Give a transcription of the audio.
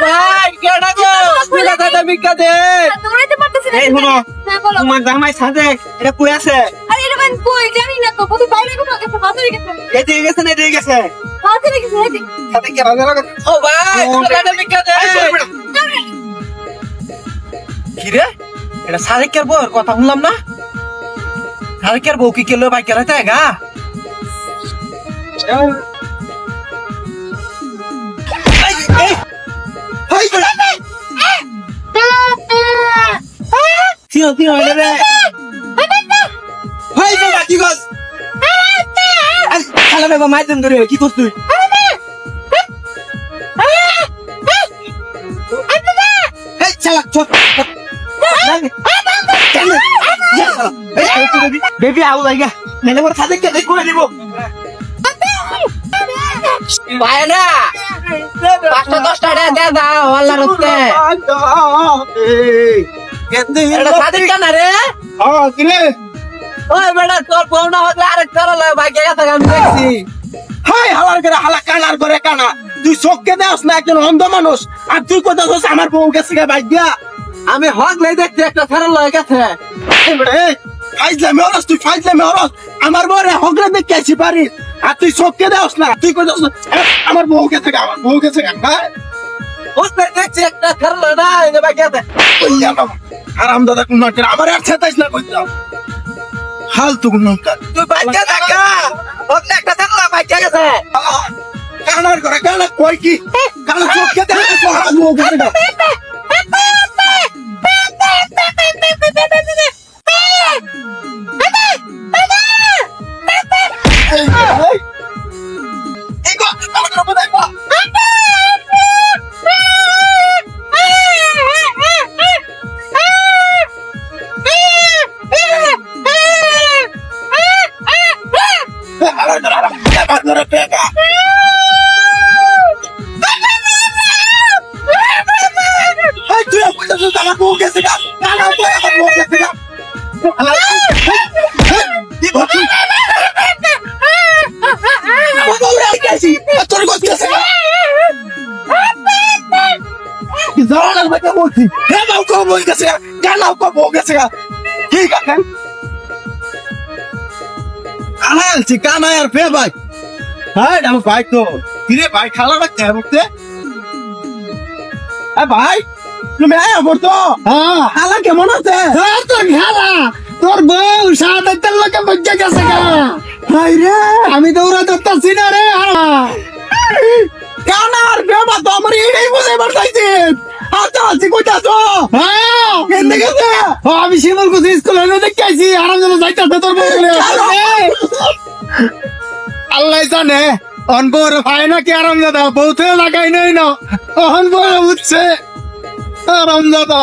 ভাই কেডা গো বিলা কাটা ভিক্ষা দে দৌড়াইতে পারতেছি না। এই শুনো হ্যাঁ বলো। তোমার জামাই সাদেক এটা কই আছে আরে এটা আমি কই জানি না তো, কত বাইরে কোথাও গেছে, হাতে গেছে। এদিকে গেছে না এদিকে গেছে হাতে গেছে, হাতে। সাদেক কে রাজা রাখো ও ভাই বিলা কাটা ভিক্ষা দে কি রে এটা সাদেকের বউর কথা শুনলাম না সাদেকের বউ কি কেলো ভাই কেলাতে গা কি করছ তুই বেবি আউ লাগা নেলে মোর সাথে কেটে করে দিব ভাই না 5-10 টাকা দে দাও আল্লাহর রস্তে এটা সাদিক কেন রে কিরে ওই বেটা তোর বউ না হলে আরেক তোর লয় ভাগ্যে গেছে আমি দেখছি হাই হালার করে হালা কানার করে কানা তুই চোখকে দেওস না একজন অন্ধ মানুষ আর তুই কথা বলছিস আমার বউ গেছে গা ভাগ্যা আমি হক লাই দেখছি একটা ফের লয় গেছে ফাইজলামে হরস তুই ফাইজলামে হরস আমার বউরে হকরে দেখে আসি পারিস আর তুই চোখকে দেওস না তুই কথা আমার বউ গেছে গা আমার বউ গেছে গা হ্যাঁ হক লাই দেখছি একটা ফের লয় না এই ভাগ্যে গেছে আরাম দাদা কোন নট আমার আর ছেতাইস না কইতাম হাল তো কোন নট তুই ভাগ্যে দেখা হক লাই একটা ফের লয় ভাগ্যে গেছে কানার করে কানা কই কি কানা চোখকে দেওস আমার বউ গেছে গা আমার বউ গেছে গা কানা কই আমার বউ গেছে গা তোর গোছ গেছে গা জানার মধ্যে বলছি হ্যাঁ বাবু কো বউ গেছে গা কানাও কো বউ গেছে গা ঠিক আছে কানা আলছি কানা আর ফে ভাই হ্যাঁ আমার ভাই তো কিরে ভাই খালা রাখতে মুখতে ভাই তুমি আয়া পড়তো হ্যাঁ খালা কেমন আছে তোর খালা তোর বউ সাদা তেল লোকে বজ্জা গেছে গা হাই রে আমি দৌড়া দত্তাছি না রে কানার বেবা তো আমার এই বুঝে বাড়তাইছে আচ্ছা আছি কইতা তো হ্যাঁ কেন গেছে আমি শিমুল কুচি স্কুলে না দেখাইছি আরাম যেন যাইতাছে তোর বউ আল্লাহ জানে অনবর ভাই না কি আরাম দাদা বউতে লাগাই নাই না অনবর উঠছে আরাম দাদা